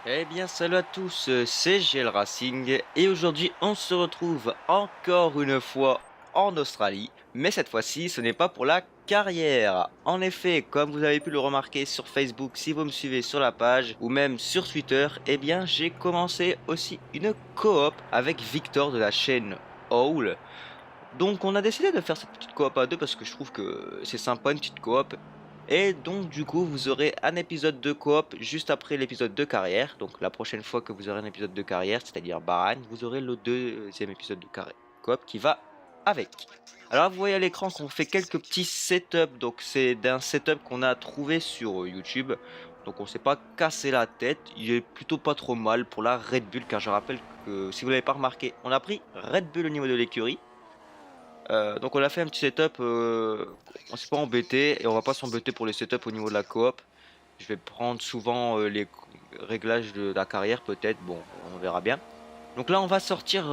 Eh bien, salut à tous, c'est GL Racing et aujourd'hui on se retrouve encore une fois en Australie, mais cette fois-ci ce n'est pas pour la carrière. En effet, comme vous avez pu le remarquer sur Facebook si vous me suivez sur la page ou même sur Twitter, eh bien j'ai commencé aussi une coop avec Victor de la chaîne Owl. Donc on a décidé de faire cette petite coop à deux parce que je trouve que c'est sympa une petite coop. Et donc du coup vous aurez un épisode de coop juste après l'épisode de carrière. Donc la prochaine fois que vous aurez un épisode de carrière, c'est-à-dire Bahreïn, vous aurez le deuxième épisode de coop qui va avec. Alors vous voyez à l'écran qu'on fait quelques petits setups. Donc c'est d'un setup qu'on a trouvé sur YouTube. Donc on s'est pas cassé la tête. Il est plutôt pas trop mal pour la Red Bull car je rappelle que si vous l'avez pas remarqué, on a pris Red Bull au niveau de l'écurie. Donc on a fait un petit setup, on s'est pas embêté et on va pas s'embêter pour les setups au niveau de la coop. Je vais prendre souvent les réglages de la carrière peut-être, bon on verra bien. Donc là on va sortir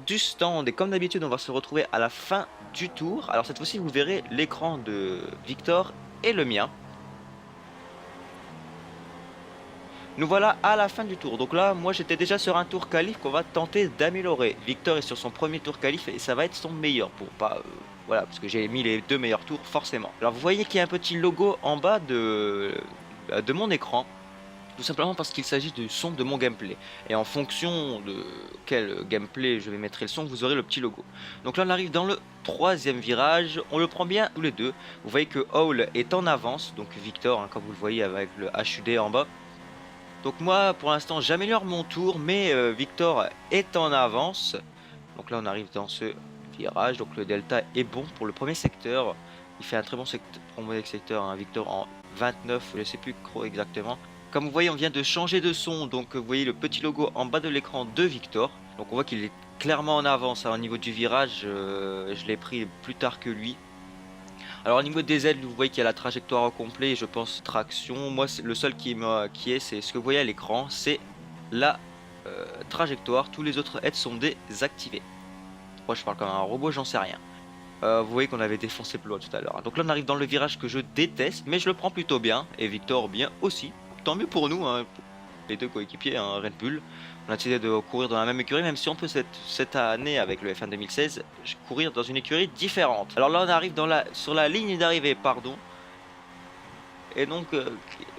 du stand et comme d'habitude on va se retrouver à la fin du tour. Alors cette fois-ci vous verrez l'écran de Victor et le mien. Nous voilà à la fin du tour. Donc là, moi j'étais déjà sur un tour qualif qu'on va tenter d'améliorer. Victor est sur son premier tour qualif et ça va être son meilleur pour pas... voilà, parce que j'ai mis les deux meilleurs tours forcément. Alors vous voyez qu'il y a un petit logo en bas de mon écran. Tout simplement parce qu'il s'agit du son de mon gameplay. Et en fonction de quel gameplay je vais mettre le son, vous aurez le petit logo. Donc là on arrive dans le troisième virage. On le prend bien tous les deux. Vous voyez que Owl est en avance. Donc Victor, hein, comme vous le voyez avec le HUD en bas. Donc moi, pour l'instant, j'améliore mon tour, mais Victor est en avance. Donc là, on arrive dans ce virage. Donc le delta est bon pour le premier secteur. Il fait un très bon secteur, hein, Victor en 29, je ne sais plus trop exactement. Comme vous voyez, on vient de changer de son. Donc vous voyez le petit logo en bas de l'écran de Victor. Donc on voit qu'il est clairement en avance, hein, au niveau du virage. Je l'ai pris plus tard que lui. Alors au niveau des ailes, vous voyez qu'il y a la trajectoire au complet et je pense traction. Moi, le seul qui est, c'est ce que vous voyez à l'écran, c'est la trajectoire. Tous les autres aides sont désactivées. Moi, je parle comme un robot, j'en sais rien. Vous voyez qu'on avait défoncé plus loin tout à l'heure. Donc là, on arrive dans le virage que je déteste, mais je le prends plutôt bien. Et Victor bien aussi. Tant mieux pour nous, hein, pour les deux coéquipiers, hein, Red Bull. On a décidé de courir dans la même écurie, même si on peut cette année avec le F1 2016 courir dans une écurie différente. Alors là, on arrive sur la ligne d'arrivée, pardon. Et donc,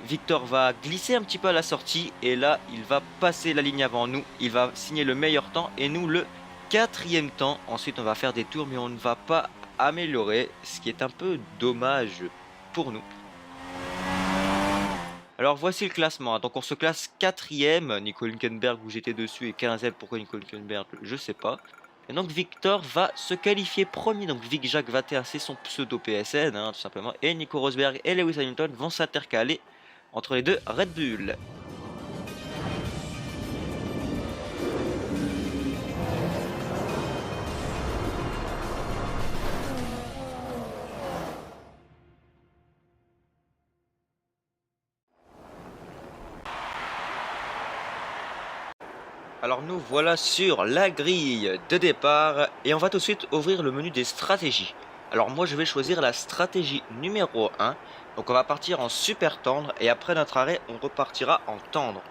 Victor va glisser un petit peu à la sortie. Et là, il va passer la ligne avant nous. Il va signer le meilleur temps et nous le quatrième temps. Ensuite, on va faire des tours, mais on ne va pas améliorer, ce qui est un peu dommage pour nous. Alors voici le classement. Donc on se classe quatrième. Nico Hülkenberg où j'étais dessus et 15e. Pourquoi Nico Hülkenberg? Je sais pas. Et donc Victor va se qualifier premier. Donc Vic Jacques 21 c'est son pseudo PSN, hein, tout simplement. Et Nico Rosberg et Lewis Hamilton vont s'intercaler entre les deux Red Bull. Alors nous voilà sur la grille de départ et on va tout de suite ouvrir le menu des stratégies. Alors moi je vais choisir la stratégie numéro 1. Donc on va partir en super tendre et après notre arrêt on repartira en tendre.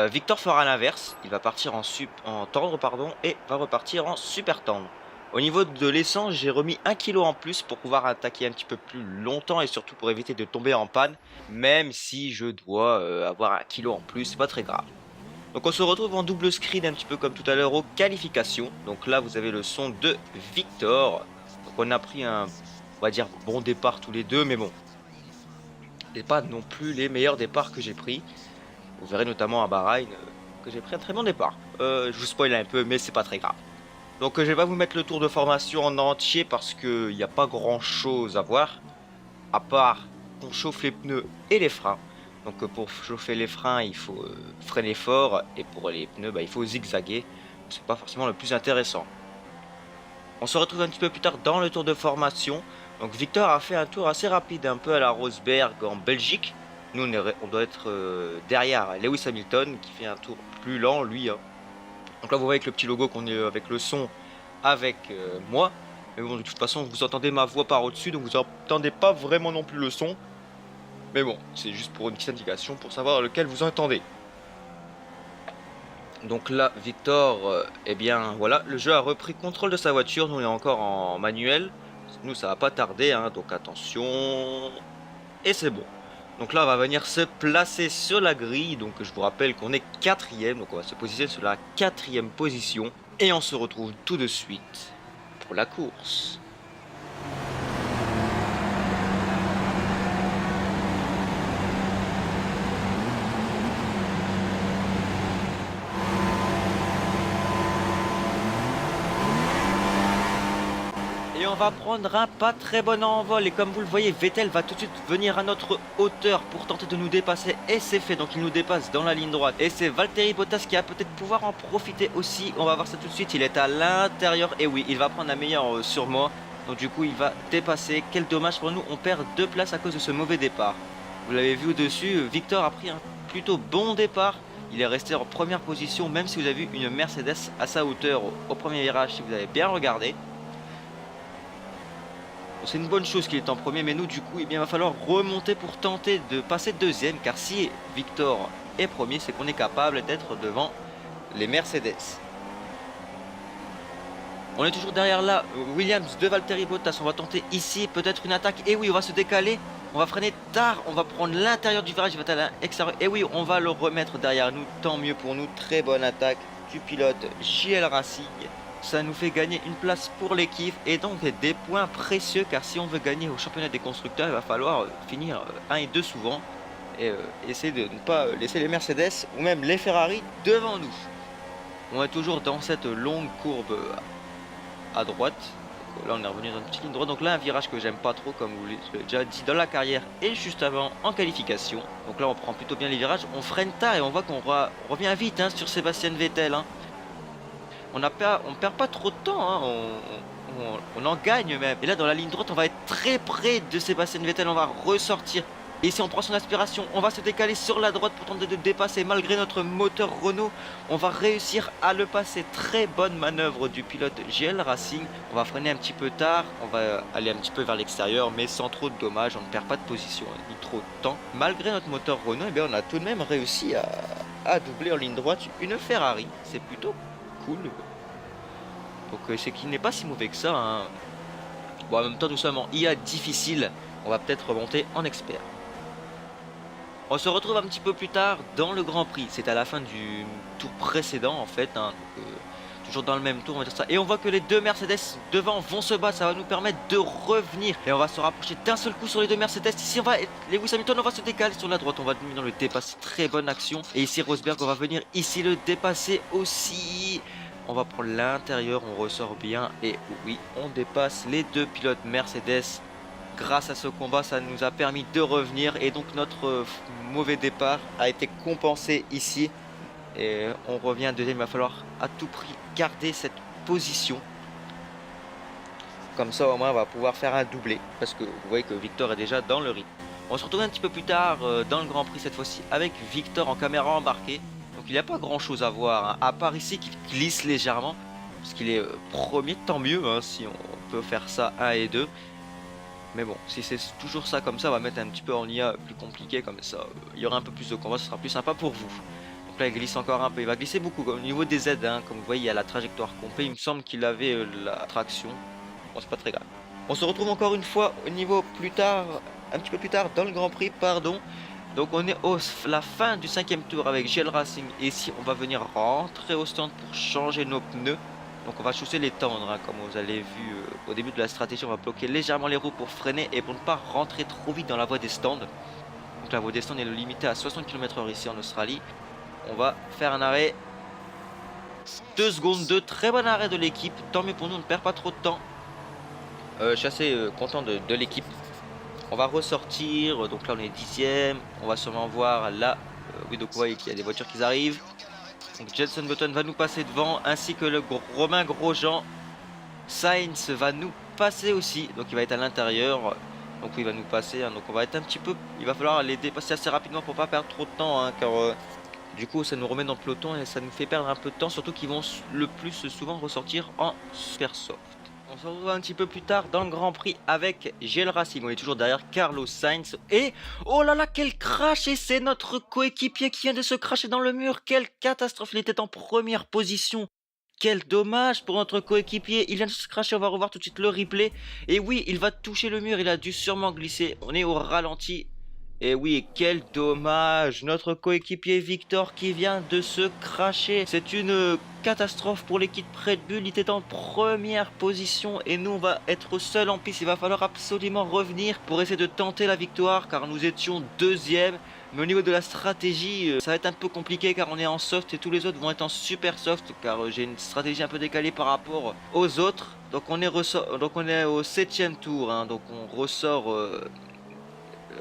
Victor fera l'inverse, il va partir en tendre pardon, et va repartir en super tendre. Au niveau de l'essence, j'ai remis 1 kg en plus pour pouvoir attaquer un petit peu plus longtemps et surtout pour éviter de tomber en panne, même si je dois avoir 1 kg en plus, c'est pas très grave. Donc on se retrouve en double screen un petit peu comme tout à l'heure aux qualifications. Donc là vous avez le son de Victor. Donc on a pris un, on va dire, bon départ tous les deux, mais bon, c'est pas non plus les meilleurs départs que j'ai pris. Vous verrez notamment à Bahreïn que j'ai pris un très bon départ. Je vous spoil un peu, mais c'est pas très grave. Donc je vais pas vous mettre le tour de formation en entier parce qu'il n'y a pas grand chose à voir. À part qu'on chauffe les pneus et les freins. Donc pour chauffer les freins, il faut freiner fort. Et pour les pneus, il faut zigzaguer. C'est pas forcément le plus intéressant. On se retrouve un petit peu plus tard dans le tour de formation. Donc Victor a fait un tour assez rapide, un peu à la Rosberg en Belgique. Nous, on doit être derrière Lewis Hamilton qui fait un tour plus lent, lui. Hein. Donc là, vous voyez avec le petit logo qu'on est avec le son avec moi. Mais bon, de toute façon, vous entendez ma voix par au-dessus, donc vous n'entendez pas vraiment non plus le son. Mais bon, c'est juste pour une petite indication pour savoir lequel vous entendez. Donc là, Victor, eh bien voilà, le jeu a repris contrôle de sa voiture. Nous, on est encore en manuel. Nous, ça va pas tarder, hein, donc attention. Et c'est bon. Donc là, on va venir se placer sur la grille. Donc je vous rappelle qu'on est quatrième. Donc on va se positionner sur la quatrième position. Et on se retrouve tout de suite pour la course. Et on va prendre un pas très bon envol. Et comme vous le voyez, Vettel va tout de suite venir à notre hauteur pour tenter de nous dépasser. Et c'est fait, donc il nous dépasse dans la ligne droite. Et c'est Valtteri Bottas qui va peut-être pouvoir en profiter aussi. On va voir ça tout de suite, il est à l'intérieur. Et oui, il va prendre un meilleur sur moi. Donc du coup, il va dépasser. Quel dommage pour nous, on perd 2 places à cause de ce mauvais départ. Vous l'avez vu au-dessus, Victor a pris un plutôt bon départ. Il est resté en première position, même si vous avez vu une Mercedes à sa hauteur au premier virage, si vous avez bien regardé. C'est une bonne chose qu'il est en premier, mais nous du coup, eh bien, il va falloir remonter pour tenter de passer deuxième, car si Victor est premier, c'est qu'on est capable d'être devant les Mercedes. On est toujours derrière là, Williams de Valtteri Bottas. On va tenter ici peut-être une attaque. Et oui, on va se décaler, on va freiner tard, on va prendre l'intérieur du virage, il va être à l'extérieur. Et oui, on va le remettre derrière nous, tant mieux pour nous. Très bonne attaque du pilote JL Racing. Ça nous fait gagner une place pour l'équipe et donc des points précieux, car si on veut gagner au championnat des constructeurs, il va falloir finir 1 et 2 souvent et essayer de ne pas laisser les Mercedes ou même les Ferrari devant nous. On est toujours dans cette longue courbe à droite. Donc là on est revenu dans une petite ligne droite. Donc là un virage que j'aime pas trop, comme vous l'avez déjà dit dans la carrière et juste avant en qualification. Donc là on prend plutôt bien les virages, on freine tard et on voit qu'on revient vite hein, sur Sébastien Vettel hein. On perd pas trop de temps, hein. On en gagne même. Et là dans la ligne droite on va être très près de Sébastien Vettel, on va ressortir. Et ici on prend son aspiration, on va se décaler sur la droite pour tenter de dépasser. Malgré notre moteur Renault, on va réussir à le passer. Très bonne manœuvre du pilote GL Racing. On va freiner un petit peu tard, on va aller un petit peu vers l'extérieur, mais sans trop de dommages. On ne perd pas de position ni trop de temps. Malgré notre moteur Renault, eh bien, on a tout de même réussi à doubler en ligne droite une Ferrari. C'est plutôt cool. Donc c'est qu'il n'est pas si mauvais que ça hein. Bon en même temps nous sommes en IA difficile, on va peut-être remonter en expert. On se retrouve un petit peu plus tard dans le Grand Prix. C'est à la fin du tour précédent en fait hein. Donc, toujours dans le même tour on va dire ça. Et on voit que les deux Mercedes devant vont se battre. Ça va nous permettre de revenir. Et on va se rapprocher d'un seul coup sur les deux Mercedes. Ici on va, Lewis Hamilton on va se décaler sur la droite. On va dans le dépasser, très bonne action. Et ici Rosberg on va venir ici le dépasser aussi. On va prendre l'intérieur, on ressort bien et oui, on dépasse les deux pilotes Mercedes. Grâce à ce combat, ça nous a permis de revenir et donc notre mauvais départ a été compensé ici. Et on revient deuxième, il va falloir à tout prix garder cette position. Comme ça au moins on va pouvoir faire un doublé parce que vous voyez que Victor est déjà dans le rythme. On se retrouve un petit peu plus tard dans le Grand Prix cette fois-ci avec Victor en caméra embarquée. Donc il n'y a pas grand chose à voir, hein, à part ici qu'il glisse légèrement, parce qu'il est premier, tant mieux, hein, si on peut faire ça 1 et 2. Mais bon, si c'est toujours ça comme ça, on va mettre un petit peu en IA plus compliqué, comme ça, il y aura un peu plus de combat, ce sera plus sympa pour vous. Donc là il glisse encore un peu, il va glisser beaucoup, au niveau des aides, hein, comme vous voyez il y a la trajectoire complète, il me semble qu'il avait la traction, bon c'est pas très grave. On se retrouve encore une fois au niveau plus tard, un petit peu plus tard dans le Grand Prix, pardon. Donc on est la fin du 5e tour avec GL Racing et ici on va venir rentrer au stand pour changer nos pneus. Donc on va chausser les tendres hein, comme vous avez vu au début de la stratégie. On va bloquer légèrement les roues pour freiner et pour ne pas rentrer trop vite dans la voie des stands. Donc la voie des stands est limitée à 60 km/h ici en Australie. On va faire un arrêt 2 secondes, de très bon arrêt de l'équipe. Tant mieux pour nous, on ne perd pas trop de temps. Je suis assez content de l'équipe. On va ressortir, donc là on est 10e, on va sûrement voir là, oui donc vous voyez qu'il y a des voitures qui arrivent. Donc Jenson Button va nous passer devant, ainsi que le Romain Grosjean. Sainz va nous passer aussi, donc il va être à l'intérieur, donc il va nous passer, hein, donc on va être un petit peu, il va falloir les dépasser assez rapidement pour pas perdre trop de temps, hein, car du coup ça nous remet dans le peloton et ça nous fait perdre un peu de temps, surtout qu'ils vont le plus souvent ressortir en super soft. On se retrouve un petit peu plus tard dans le Grand Prix avec GL Racing. On est toujours derrière Carlos Sainz. Et oh là là, quel crash! Et c'est notre coéquipier qui vient de se cracher dans le mur. Quelle catastrophe! Il était en première position. Quel dommage pour notre coéquipier. Il vient de se cracher. On va revoir tout de suite le replay. Et oui, il va toucher le mur. Il a dû sûrement glisser. On est au ralenti. Et oui, quel dommage! Notre coéquipier Victor qui vient de se cracher. C'est une catastrophe pour l'équipe Red Bull. Il était en première position et nous on va être seuls en piste. Il va falloir absolument revenir pour essayer de tenter la victoire car nous étions deuxième. Mais au niveau de la stratégie, ça va être un peu compliqué car on est en soft et tous les autres vont être en super soft car j'ai une stratégie un peu décalée par rapport aux autres. Donc on est au 7ème tour, hein. Donc on ressort...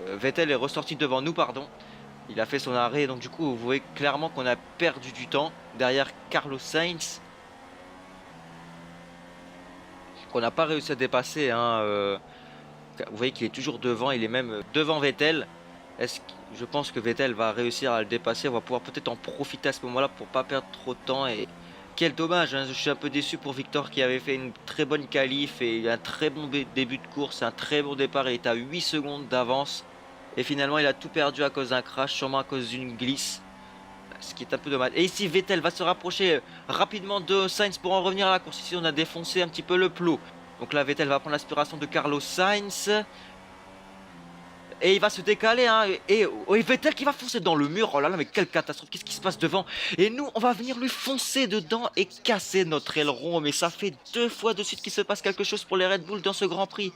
Vettel est ressorti devant nous, pardon. Il a fait son arrêt, donc du coup, vous voyez clairement qu'on a perdu du temps derrière Carlos Sainz. Qu'on n'a pas réussi à dépasser. Hein, vous voyez qu'il est toujours devant, il est même devant Vettel. Je pense que Vettel va réussir à le dépasser. On va pouvoir peut-être en profiter à ce moment-là pour pas perdre trop de temps. Et quel dommage, hein. Je suis un peu déçu pour Victor qui avait fait une très bonne qualif et un très bon début de course, un très bon départ. Il est à 8 secondes d'avance. Et finalement, il a tout perdu à cause d'un crash, sûrement à cause d'une glisse. Ce qui est un peu dommage. Et ici, Vettel va se rapprocher rapidement de Sainz pour en revenir à la course. Ici, on a défoncé un petit peu le plot. Donc là, Vettel va prendre l'aspiration de Carlos Sainz. Et il va se décaler, hein, et Vettel qui va foncer dans le mur. Oh là là, mais quelle catastrophe, qu'est-ce qui se passe devant? Et nous, on va venir lui foncer dedans et casser notre aileron. Mais ça fait 2 fois de suite qu'il se passe quelque chose pour les Red Bull dans ce Grand Prix.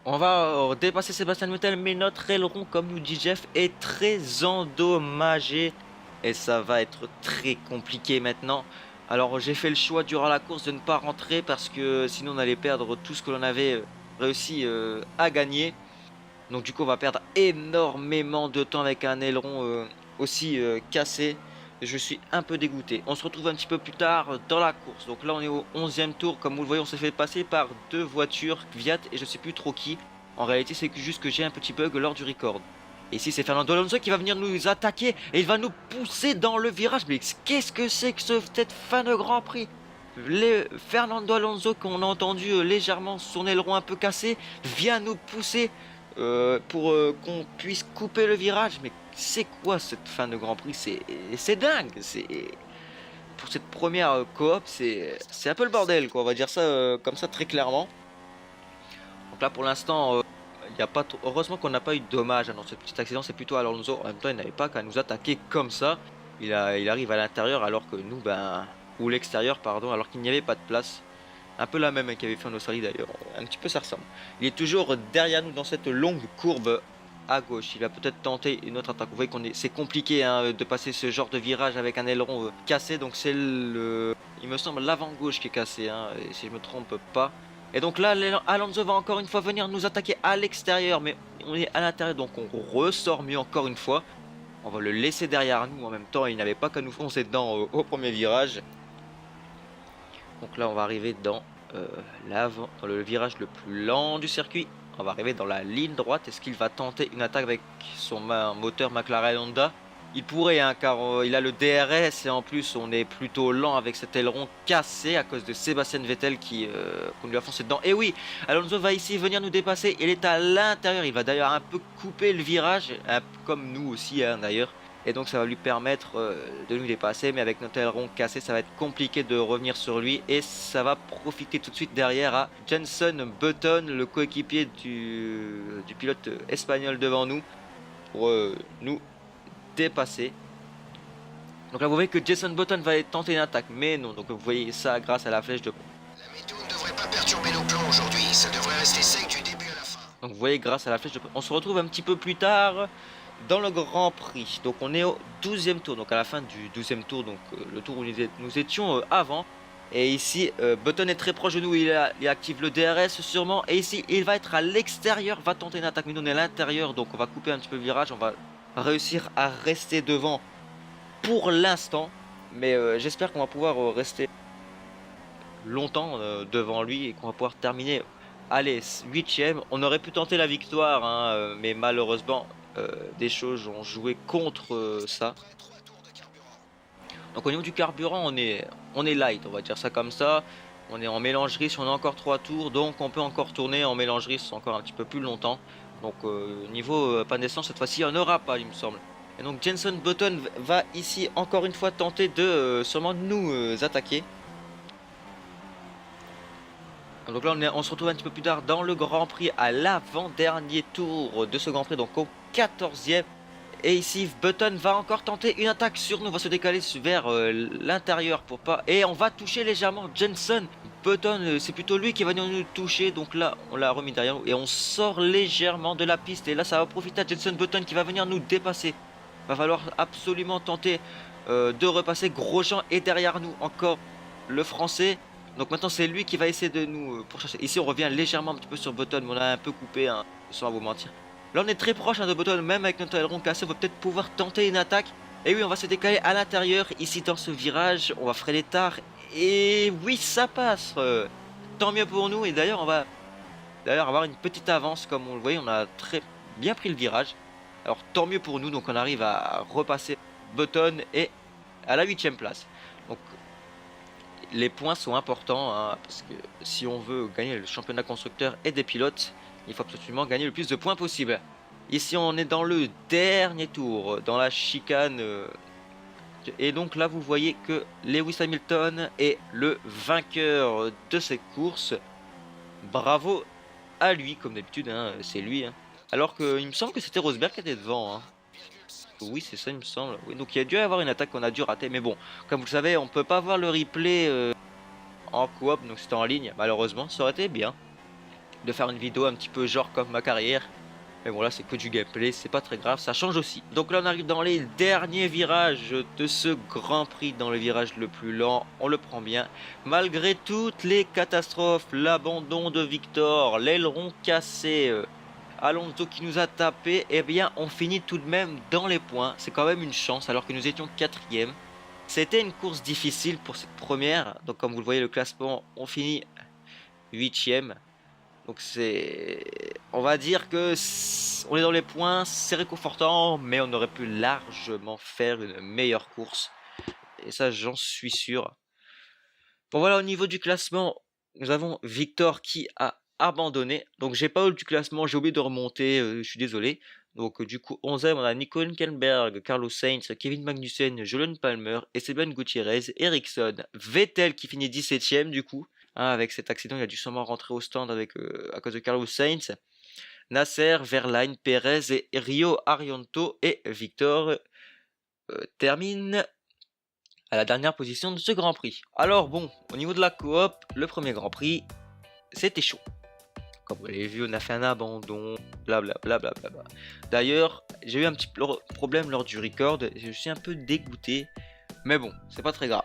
On va dépasser Sébastien Vettel, mais notre aileron, comme nous dit Jeff, est très endommagé. Et ça va être très compliqué maintenant. Alors j'ai fait le choix durant la course de ne pas rentrer parce que sinon on allait perdre tout ce que l'on avait réussi à gagner. Donc du coup on va perdre énormément de temps avec un aileron aussi cassé. Je suis un peu dégoûté. On se retrouve un petit peu plus tard dans la course. Donc là on est au 11e tour. Comme vous le voyez, on s'est fait passer par 2 voitures, Kvyat et je sais plus trop qui. En réalité c'est juste que j'ai un petit bug lors du record. Et ici c'est Fernando Alonso qui va venir nous attaquer et il va nous pousser dans le virage. Mais qu'est-ce que c'est que cette fin de Grand Prix? Fernando Alonso qu'on a entendu légèrement son aileron un peu cassé vient nous pousser pour qu'on puisse couper le virage. Mais c'est quoi cette fin de Grand Prix? C'est dingue. Pour cette première coop, c'est un peu le bordel, quoi. On va dire ça comme ça très clairement. Donc là pour l'instant... y a pas heureusement qu'on n'a pas eu de dommages dans ce petit accident, c'est plutôt Alonso. En même temps, il n'avait pas qu'à nous attaquer comme ça. Il arrive à l'intérieur alors que nous, ou l'extérieur, pardon, alors qu'il n'y avait pas de place. Un peu la même qu'il avait fait en Australie d'ailleurs. Un petit peu ça ressemble. Il est toujours derrière nous dans cette longue courbe à gauche. Il va peut-être tenter une autre attaque. Vous voyez c'est compliqué, hein, de passer ce genre de virage avec un aileron cassé. Donc c'est il me semble l'avant gauche qui est cassé, hein, et si je me trompe pas. Et donc là, Alonso va encore une fois venir nous attaquer à l'extérieur, mais on est à l'intérieur, donc on ressort mieux encore une fois. On va le laisser derrière nous en même temps, il n'avait pas qu'à nous foncer dedans au premier virage. Donc là, on va arriver dans dans le virage le plus lent du circuit. On va arriver dans la ligne droite. Est-ce qu'il va tenter une attaque avec son moteur McLaren Honda? Il pourrait, hein, car il a le DRS et en plus on est plutôt lent avec cet aileron cassé à cause de Sébastien Vettel qu'on lui a foncé dedans. Et oui, Alonso va ici venir nous dépasser. Il est à l'intérieur. Il va d'ailleurs un peu couper le virage, comme nous aussi, hein, d'ailleurs. Et donc ça va lui permettre de nous dépasser. Mais avec notre aileron cassé, ça va être compliqué de revenir sur lui. Et ça va profiter tout de suite derrière à Jenson Button, le coéquipier du pilote espagnol devant nous, pour nous dépasser. Donc là vous voyez que Jenson Button va tenter une attaque, mais non. Donc vous voyez ça grâce à la flèche de pont. La météo ne devrait pas perturber nos plans aujourd'hui, ça devrait rester sec du début à la fin. Donc vous voyez grâce à la flèche de pont. On se retrouve un petit peu plus tard dans le Grand Prix. Donc on est au 12e tour, donc à la fin du 12e tour, donc le tour où nous étions avant. Et ici Button est très proche de nous, il active le DRS sûrement. Et ici il va être à l'extérieur, va tenter une attaque, mais nous on est à l'intérieur, donc on va couper un petit peu le virage, on va réussir à rester devant pour l'instant, mais j'espère qu'on va pouvoir rester longtemps devant lui et qu'on va pouvoir terminer, allez, 8ème. On aurait pu tenter la victoire, hein, mais malheureusement des choses ont joué contre ça. Donc au niveau du carburant, on est light, on va dire ça comme ça. On est en mélangerie, si on a encore 3 tours, donc on peut encore tourner en mélangerie, c'est encore un petit peu plus longtemps. Donc niveau panne d'essence, cette fois-ci, on n'aura pas, il me semble. Et donc Jenson Button va ici encore une fois tenter de sûrement nous attaquer. Donc là on se retrouve un petit peu plus tard dans le Grand Prix à l'avant-dernier tour de ce Grand Prix, donc au 14e. Et ici Button va encore tenter une attaque sur nous, on va se décaler vers l'intérieur pour pas... Et on va toucher légèrement Jenson Button, c'est plutôt lui qui va venir nous toucher. Donc là on l'a remis derrière nous et on sort légèrement de la piste. Et là ça va profiter à Jenson Button qui va venir nous dépasser. Va falloir absolument tenter de repasser. Grosjean est derrière nous encore, le français. Donc maintenant c'est lui qui va essayer de nous pourchasser. Ici on revient légèrement un petit peu sur Button, mais on a un peu coupé, hein, sans vous mentir. Là on est très proche, hein, de Button, même avec notre aileron cassé, on va peut-être pouvoir tenter une attaque. Et oui, on va se décaler à l'intérieur, ici dans ce virage, on va freiner tard. Et oui, ça passe, tant mieux pour nous. Et d'ailleurs on va avoir une petite avance, comme on le voyait, on a très bien pris le virage. Alors tant mieux pour nous, donc on arrive à repasser Button et à la 8ème place. Donc les points sont importants, hein, parce que si on veut gagner le championnat constructeur et des pilotes, il faut absolument gagner le plus de points possible. Ici on est dans le dernier tour, dans la chicane. Et donc là vous voyez que Lewis Hamilton est le vainqueur de cette course. Bravo à lui, comme d'habitude, hein, c'est lui. Hein. Alors qu'il me semble que c'était Rosberg qui était devant. Hein. Oui, c'est ça, il me semble. Oui, donc il y a dû y avoir une attaque qu'on a dû rater. Mais bon, comme vous le savez, on peut pas voir le replay en coop, donc c'était en ligne. Malheureusement, ça aurait été bien de faire une vidéo un petit peu genre comme ma carrière. Mais bon, là, c'est que du gameplay, c'est pas très grave, ça change aussi. Donc là, on arrive dans les derniers virages de ce Grand Prix, dans le virage le plus lent. On le prend bien. Malgré toutes les catastrophes, l'abandon de Victor, l'aileron cassé... Alonso qui nous a tapé, eh bien on finit tout de même dans les points. C'est quand même une chance alors que nous étions 4e. C'était une course difficile pour cette première. Donc comme vous le voyez le classement, on finit 8e. Donc c'est... On va dire que on est dans les points, c'est réconfortant. Mais on aurait pu largement faire une meilleure course. Et ça j'en suis sûr. Bon voilà, au niveau du classement, nous avons Victor qui a abandonné. Donc j'ai pas eu du classement, j'ai oublié de remonter, je suis désolé. Donc du coup 11e on a Nico Hülkenberg, Carlos Sainz, Kevin Magnussen, Jolyon Palmer, Esteban Gutiérrez, Ericsson, Vettel qui finit 17e du coup. Hein, avec cet accident il a dû sûrement rentrer au stand avec, à cause de Carlos Sainz. Nasser, Verlaine, Perez et Rio Arianto et Victor termine à la dernière position de ce Grand Prix. Alors bon, au niveau de la coop, le premier Grand Prix, c'était chaud. Comme vous l'avez vu, on a fait un abandon, blablabla. D'ailleurs, j'ai eu un petit problème lors du record, je suis un peu dégoûté, mais bon, c'est pas très grave.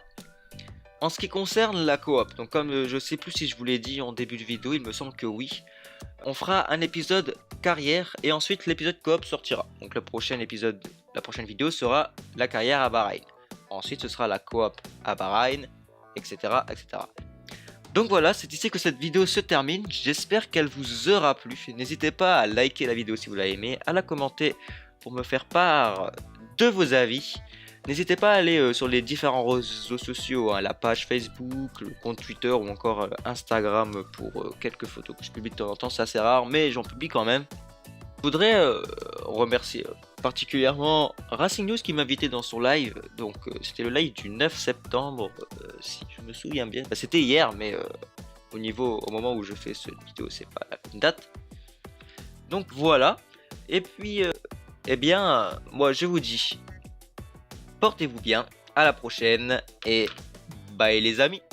En ce qui concerne la coop, donc comme je sais plus si je vous l'ai dit en début de vidéo, il me semble que oui, on fera un épisode carrière et ensuite l'épisode coop sortira. Donc le prochain épisode, la prochaine vidéo sera la carrière à Bahreïn. Ensuite, ce sera la coop à Bahreïn, etc., etc. Donc voilà, c'est ici que cette vidéo se termine. J'espère qu'elle vous aura plu. N'hésitez pas à liker la vidéo si vous l'avez aimée, à la commenter pour me faire part de vos avis. N'hésitez pas à aller sur les différents réseaux sociaux, hein, la page Facebook, le compte Twitter ou encore Instagram pour quelques photos que je publie de temps en temps. C'est assez rare, mais j'en publie quand même. Je voudrais remercier particulièrement Racing News qui m'a invité dans son live. Donc c'était le live du 9 septembre, si je me souviens bien. Bah, c'était hier, mais au moment où je fais cette vidéo, c'est pas la bonne date. Donc voilà. Et puis, eh bien, moi je vous dis, portez-vous bien, à la prochaine et bye les amis.